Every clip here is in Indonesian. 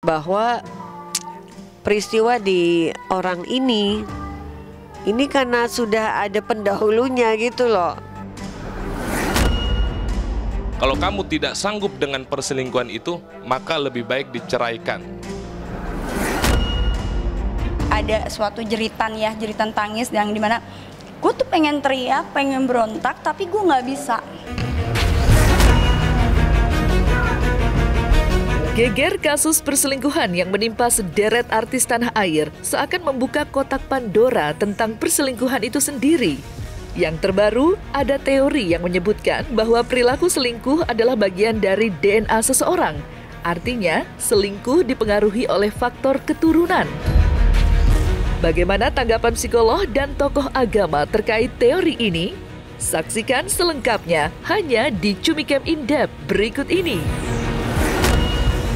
bahwa peristiwa di orang ini karena sudah ada pendahulunya gitu loh. Kalau kamu tidak sanggup dengan perselingkuhan itu, maka lebih baik diceraikan. Ada suatu jeritan tangis yang dimana gue tuh pengen teriak, pengen berontak, tapi gue nggak bisa. Geger kasus perselingkuhan yang menimpa sederet artis tanah air seakan membuka kotak Pandora tentang perselingkuhan itu sendiri. Yang terbaru, ada teori yang menyebutkan bahwa perilaku selingkuh adalah bagian dari DNA seseorang. Artinya, selingkuh dipengaruhi oleh faktor keturunan. Bagaimana tanggapan psikolog dan tokoh agama terkait teori ini? Saksikan selengkapnya hanya di Cumicam In-Depth berikut ini.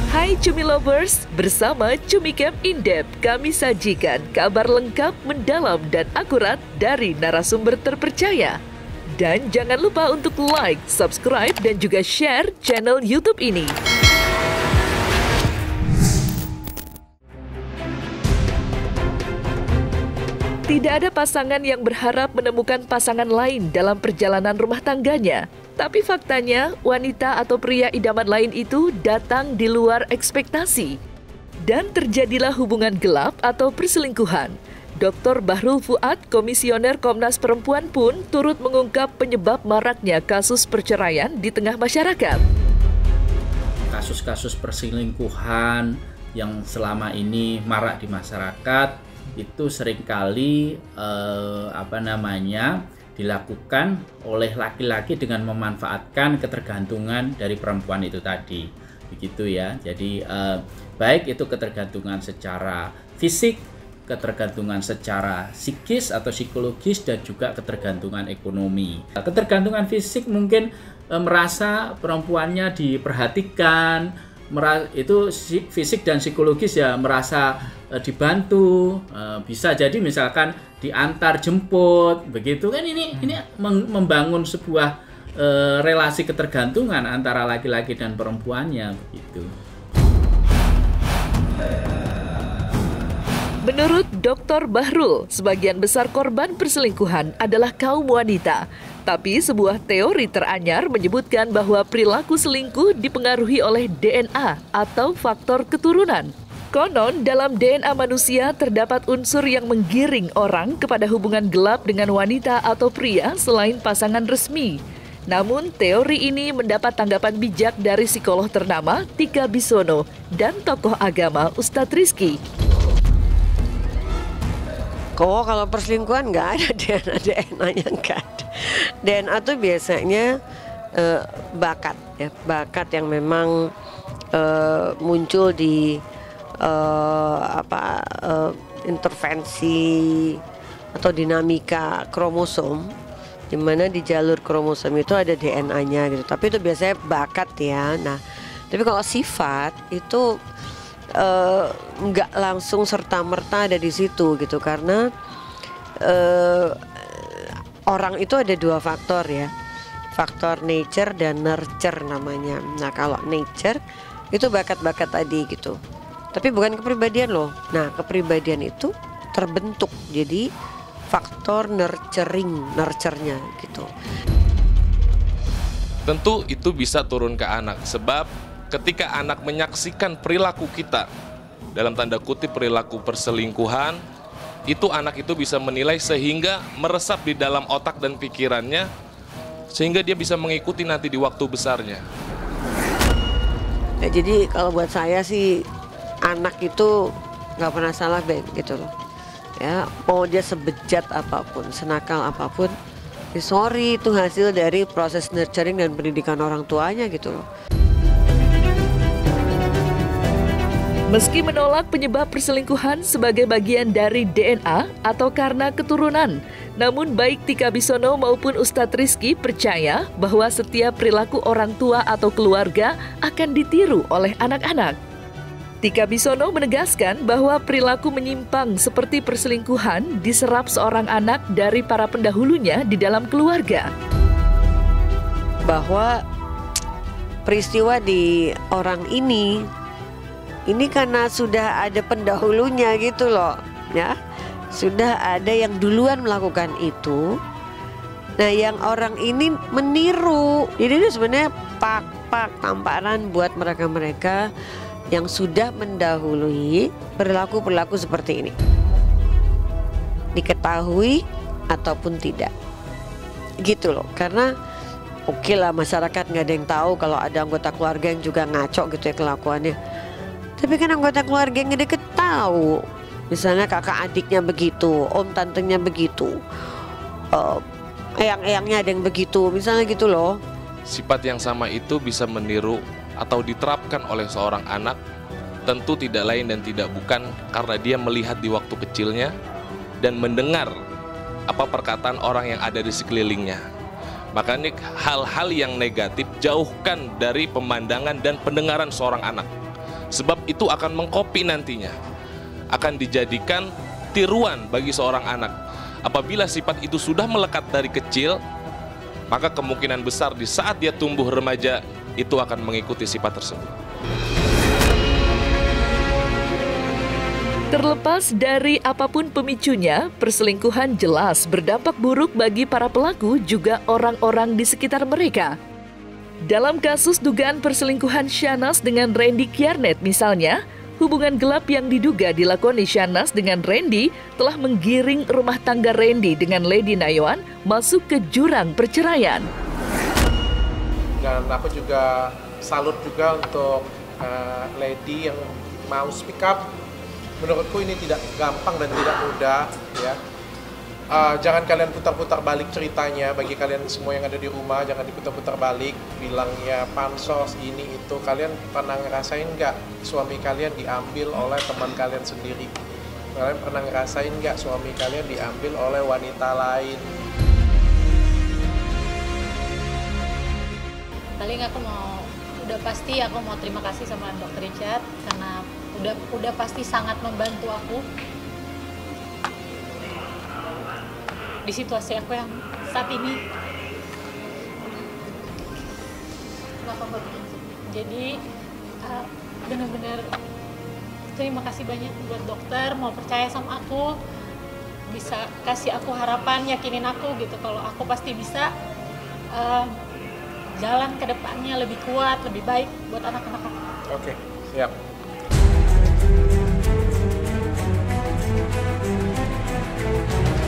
Hai Cumi Lovers, bersama Cumicam In-Depth kami sajikan kabar lengkap, mendalam, dan akurat dari narasumber terpercaya. Dan jangan lupa untuk like, subscribe, dan juga share channel YouTube ini. Tidak ada pasangan yang berharap menemukan pasangan lain dalam perjalanan rumah tangganya. Tapi faktanya, wanita atau pria idaman lain itu datang di luar ekspektasi. Dan terjadilah hubungan gelap atau perselingkuhan. Dr. Bahrul Fuad, Komisioner Komnas Perempuan pun turut mengungkap penyebab maraknya kasus perceraian di tengah masyarakat. Kasus-kasus perselingkuhan yang selama ini marak di masyarakat itu seringkali dilakukan oleh laki-laki dengan memanfaatkan ketergantungan dari perempuan itu tadi, begitu ya. Jadi baik itu ketergantungan secara fisik, ketergantungan secara psikis atau psikologis, dan juga ketergantungan ekonomi. Ketergantungan fisik mungkin merasa perempuannya diperhatikan, itu fisik dan psikologis ya, merasa dibantu, bisa jadi misalkan diantar jemput, begitu kan. Ini membangun sebuah relasi ketergantungan antara laki-laki dan perempuannya, begitu. Menurut Dr. Bahrul, sebagian besar korban perselingkuhan adalah kaum wanita. Tapi sebuah teori teranyar menyebutkan bahwa perilaku selingkuh dipengaruhi oleh DNA atau faktor keturunan. Konon, dalam DNA manusia terdapat unsur yang menggiring orang kepada hubungan gelap dengan wanita atau pria selain pasangan resmi. Namun, teori ini mendapat tanggapan bijak dari psikolog ternama Tika Bisono dan tokoh agama Ustadz Rizky. Kalau perselingkuhan nggak ada DNA-nya nggak ada. DNA tuh biasanya bakat yang memang muncul di intervensi atau dinamika kromosom, di mana di jalur kromosom itu ada DNA-nya gitu. Tapi itu biasanya bakat ya. Nah, tapi kalau sifat itu nggak langsung serta-merta ada di situ gitu, karena orang itu ada dua faktor ya, faktor nature dan nurture namanya. Nah, kalau nature itu bakat-bakat tadi gitu, tapi bukan kepribadian loh. Nah, kepribadian itu terbentuk jadi faktor nurture-nya gitu. Tentu itu bisa turun ke anak, sebab ketika anak menyaksikan perilaku kita, dalam tanda kutip perilaku perselingkuhan, itu anak itu bisa menilai sehingga meresap di dalam otak dan pikirannya, sehingga dia bisa mengikuti nanti di waktu besarnya. Ya, jadi kalau buat saya sih anak itu nggak pernah salah gitu loh. Ya, mau dia sebejat apapun, senakal apapun, sorry, itu hasil dari proses nurturing dan pendidikan orang tuanya gitu loh. Meski menolak penyebab perselingkuhan sebagai bagian dari DNA atau karena keturunan, namun baik Tika Bisono maupun Ustadz Rizky percaya bahwa setiap perilaku orang tua atau keluarga akan ditiru oleh anak-anak. Tika Bisono menegaskan bahwa perilaku menyimpang seperti perselingkuhan diserap seorang anak dari para pendahulunya di dalam keluarga. Bahwa peristiwa di orang ini ini karena sudah ada pendahulunya gitu loh, ya. Sudah ada yang duluan melakukan itu. Nah, yang orang ini meniru. Jadi ini sebenarnya tamparan buat mereka-mereka yang sudah mendahului perilaku-perilaku seperti ini. Diketahui ataupun tidak. Gitu loh. Karena oke lah, masyarakat nggak ada yang tahu kalau ada anggota keluarga yang juga ngaco gitu ya kelakuannya. Tapi kan anggota keluarga yang deket tahu. Misalnya kakak adiknya begitu, om tantenya begitu, eyang-eyangnya ada yang begitu, misalnya gitu loh. Sifat yang sama itu bisa meniru atau diterapkan oleh seorang anak, tentu tidak lain dan tidak bukan karena dia melihat di waktu kecilnya dan mendengar apa perkataan orang yang ada di sekelilingnya. Makanya hal-hal yang negatif jauhkan dari pemandangan dan pendengaran seorang anak. Sebab itu akan mengkopi nantinya, akan dijadikan tiruan bagi seorang anak. Apabila sifat itu sudah melekat dari kecil, maka kemungkinan besar di saat dia tumbuh remaja itu akan mengikuti sifat tersebut. Terlepas dari apapun pemicunya, perselingkuhan jelas berdampak buruk bagi para pelaku juga orang-orang di sekitar mereka. Dalam kasus dugaan perselingkuhan Shahnaz dengan Randy Kjarnet misalnya, hubungan gelap yang diduga dilakoni Shahnaz dengan Randy telah menggiring rumah tangga Randy dengan Lady Nayawan masuk ke jurang perceraian. Dan aku juga salut juga untuk Lady yang mau speak up. Menurutku ini tidak gampang dan tidak mudah, ya. Jangan kalian putar-putar balik ceritanya. Bagi kalian semua yang ada di rumah, jangan diputar-putar balik bilangnya pansos ini itu. Kalian pernah ngerasain nggak suami kalian diambil oleh teman kalian sendiri? Kalian pernah ngerasain nggak suami kalian diambil oleh wanita lain? Paling udah pasti aku mau terima kasih sama Dr. Richard karena udah pasti sangat membantu aku di situasi aku yang saat ini. Jadi benar-benar terima kasih banyak buat dokter mau percaya sama aku, bisa kasih aku harapan, yakinin aku gitu kalau aku pasti bisa jalan ke depannya lebih kuat, lebih baik buat anak-anak aku. Oke, siap.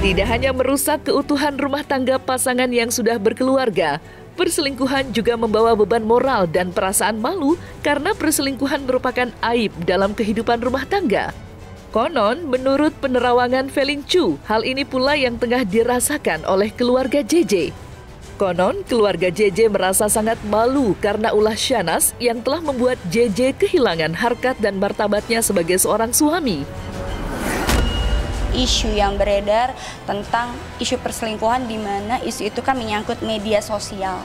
Tidak hanya merusak keutuhan rumah tangga pasangan yang sudah berkeluarga, perselingkuhan juga membawa beban moral dan perasaan malu karena perselingkuhan merupakan aib dalam kehidupan rumah tangga. Konon, menurut penerawangan Felin Chu, hal ini pula yang tengah dirasakan oleh keluarga JJ. Konon, keluarga JJ merasa sangat malu karena ulah Shahnaz yang telah membuat JJ kehilangan harkat dan martabatnya sebagai seorang suami. Isu yang beredar tentang isu perselingkuhan di mana isu itu kan menyangkut media sosial.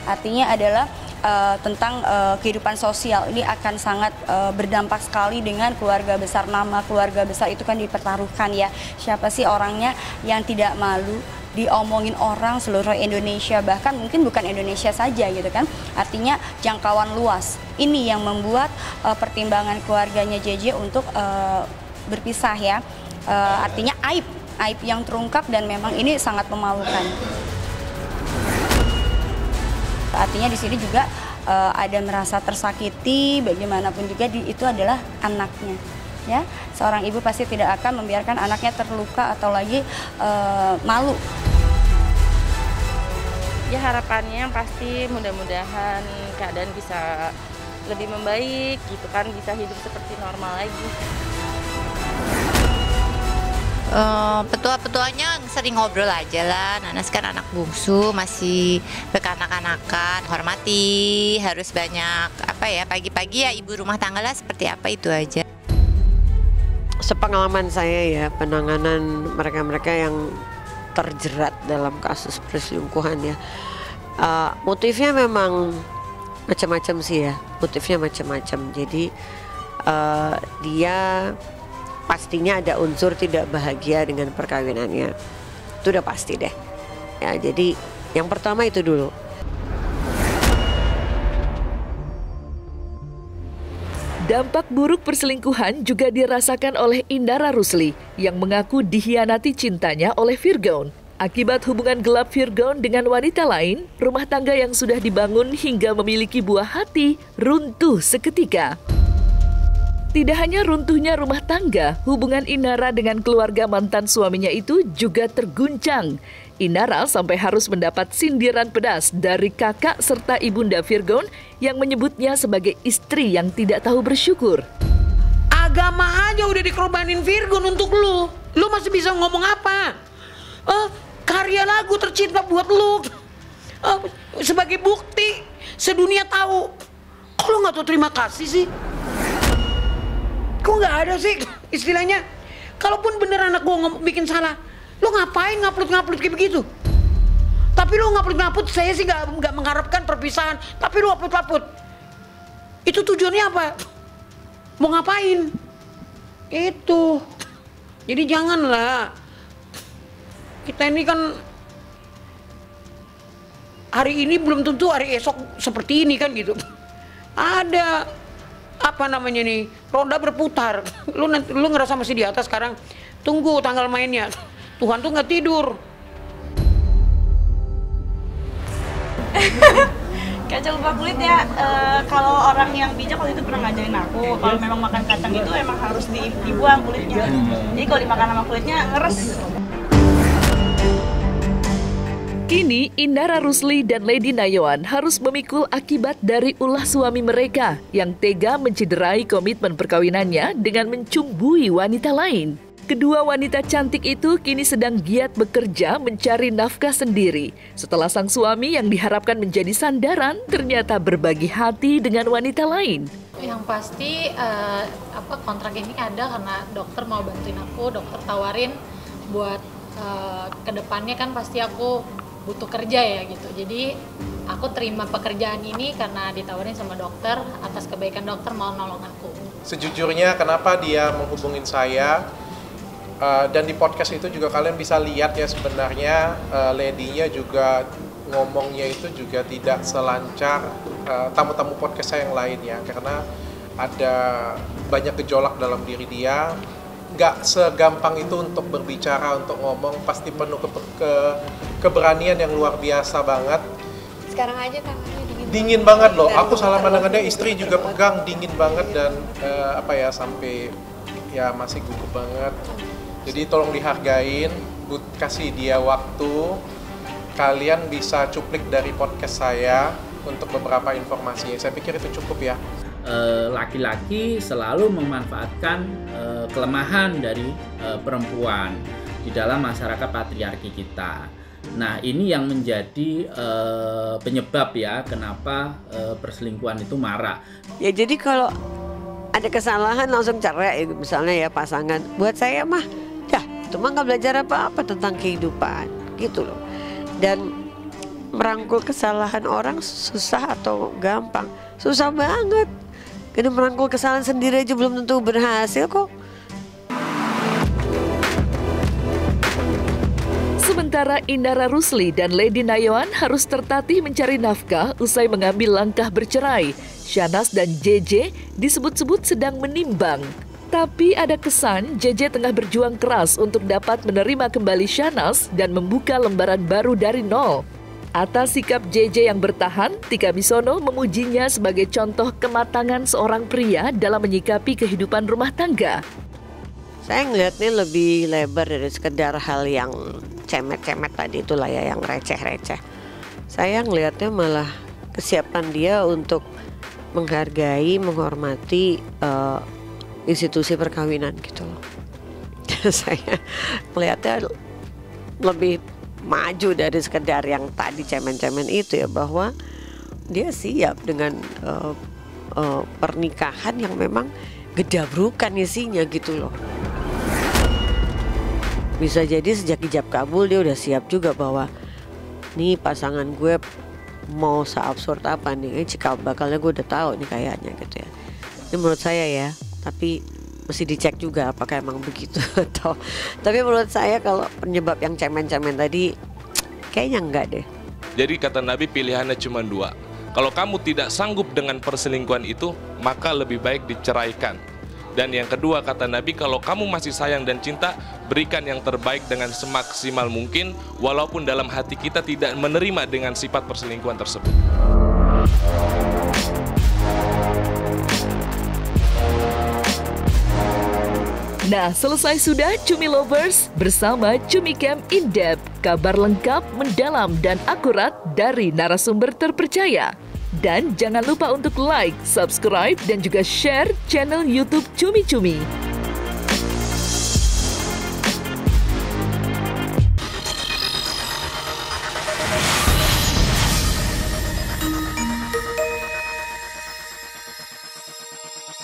Artinya adalah tentang kehidupan sosial ini akan sangat berdampak sekali dengan keluarga besar. Nama keluarga besar itu kan dipertaruhkan ya. Siapa sih orangnya yang tidak malu diomongin orang seluruh Indonesia, bahkan mungkin bukan Indonesia saja gitu kan. Artinya jangkauan luas. Ini yang membuat pertimbangan keluarganya JJ untuk berpisah ya. Artinya aib yang terungkap dan memang ini sangat memalukan. Artinya di sini juga ada merasa tersakiti, bagaimanapun juga itu adalah anaknya. Ya, seorang ibu pasti tidak akan membiarkan anaknya terluka atau lagi malu. Ya harapannya pasti mudah-mudahan keadaan bisa lebih membaik gitu kan, bisa hidup seperti normal lagi. Petua-petuanya sering ngobrol aja lah. Nanas kan anak bungsu, masih kekanak-kanakan, hormati, harus banyak pagi-pagi ya ibu rumah tangga lah, seperti apa itu aja. Sepengalaman saya ya, penanganan mereka-mereka yang terjerat dalam kasus perselingkuhan ya, motifnya memang macam-macam sih ya, motifnya macam-macam. Jadi dia pastinya ada unsur tidak bahagia dengan perkawinannya, itu udah pasti deh ya. Jadi yang pertama itu dulu. Dampak buruk perselingkuhan juga dirasakan oleh Indara Rusli yang mengaku dikhianati cintanya oleh Virgon. Akibat hubungan gelap Virgon dengan wanita lain, rumah tangga yang sudah dibangun hingga memiliki buah hati runtuh seketika. Tidak hanya runtuhnya rumah tangga, hubungan Indara dengan keluarga mantan suaminya itu juga terguncang. Indara sampai harus mendapat sindiran pedas dari kakak serta ibunda Virgon yang menyebutnya sebagai istri yang tidak tahu bersyukur. Agama aja udah dikorbanin Virgon untuk lu. Lu masih bisa ngomong apa? Karya lagu tercipta buat lu. Sebagai bukti sedunia tahu. Kok lu gak tahu terima kasih sih? Kok gak ada sih istilahnya? Kalaupun bener anak gua bikin salah, lu ngapain ngupload kayak begitu? Tapi lu ngupload, saya sih nggak mengharapkan perpisahan. Tapi lu upload. Itu tujuannya apa? Mau ngapain? Itu. Jadi janganlah. Kita ini kan hari ini belum tentu hari esok seperti ini kan gitu. Ada apa namanya nih? Roda berputar. Lu ngerasa masih di atas sekarang. Tunggu tanggal mainnya. Tuhan tuh nggak tidur. Kacang lupa kulit ya, kalau orang yang bijak waktu itu pernah ngajarin aku, kalau memang makan kacang itu emang harus dibuang kulitnya. Jadi kalau dimakan sama kulitnya ngeres. Kini Indara Rusli dan Lady Nayawan harus memikul akibat dari ulah suami mereka yang tega mencederai komitmen perkawinannya dengan mencumbui wanita lain. Kedua wanita cantik itu kini sedang giat bekerja mencari nafkah sendiri setelah sang suami yang diharapkan menjadi sandaran ternyata berbagi hati dengan wanita lain. Yang pasti kontrak ini ada karena dokter mau bantuin aku, dokter tawarin buat kedepannya kan pasti aku butuh kerja ya gitu. Jadi aku terima pekerjaan ini karena ditawarin sama dokter, atas kebaikan dokter mau nolong aku. Sejujurnya kenapa dia menghubungin saya, dan di podcast itu juga kalian bisa lihat ya sebenarnya Lady-nya juga ngomongnya itu juga tidak selancar tamu-tamu podcast saya yang lain ya, karena ada banyak gejolak dalam diri dia. Nggak segampang itu untuk berbicara, untuk ngomong, pasti penuh keberanian yang luar biasa banget. Sekarang aja tangannya dingin banget loh. Aku salaman dengan dia, istri juga pegang, dingin banget dan sampai ya masih gugup banget. Jadi tolong dihargain, kasih dia waktu. Kalian bisa cuplik dari podcast saya untuk beberapa informasi. Saya pikir itu cukup ya. Laki-laki selalu memanfaatkan kelemahan dari perempuan di dalam masyarakat patriarki kita. Nah, ini yang menjadi penyebab ya kenapa perselingkuhan itu marak. Ya jadi kalau ada kesalahan langsung cerai misalnya ya pasangan. Buat saya mah itu mah nggak belajar apa-apa tentang kehidupan gitu loh. Dan merangkul kesalahan orang susah atau gampang? Susah banget. Karena merangkul kesalahan sendiri aja belum tentu berhasil kok. Sementara Indara Rusli dan Lady Nayawan harus tertatih mencari nafkah usai mengambil langkah bercerai. Shahnaz dan JJ disebut-sebut sedang menimbang. Tapi ada kesan JJ tengah berjuang keras untuk dapat menerima kembali Shahnaz dan membuka lembaran baru dari nol. Atas sikap JJ yang bertahan, Tika Bisono memujinya sebagai contoh kematangan seorang pria dalam menyikapi kehidupan rumah tangga. Saya ngelihatnya lebih lebar dari sekedar hal yang cemet-cemet tadi itulah ya, yang receh-receh. Saya ngelihatnya malah kesiapan dia untuk menghargai, menghormati institusi perkawinan gitu loh. Saya melihatnya lebih maju dari sekedar yang tadi cemen-cemen itu ya, bahwa dia siap dengan pernikahan yang memang gedabrukan isinya gitu loh. Bisa jadi sejak ijab kabul dia udah siap juga bahwa nih pasangan gue mau seabsurd apa nih, cikal bakalnya gue udah tahu nih kayaknya gitu ya. Ini menurut saya ya, tapi mesti dicek juga apakah emang begitu atau. Tapi menurut saya kalau penyebab yang cemen-cemen tadi kayaknya enggak deh. Jadi kata Nabi pilihannya cuma dua, Kalau kamu tidak sanggup dengan perselingkuhan itu, maka lebih baik diceraikan. Dan yang kedua, kata Nabi, kalau kamu masih sayang dan cinta, berikan yang terbaik dengan semaksimal mungkin, walaupun dalam hati kita tidak menerima dengan sifat perselingkuhan tersebut. Nah, selesai sudah Cumi Lovers bersama Cumi Camp In-Depth. Kabar lengkap, mendalam, dan akurat dari narasumber terpercaya. Dan jangan lupa untuk like, subscribe, dan juga share channel YouTube Cumi Cumi.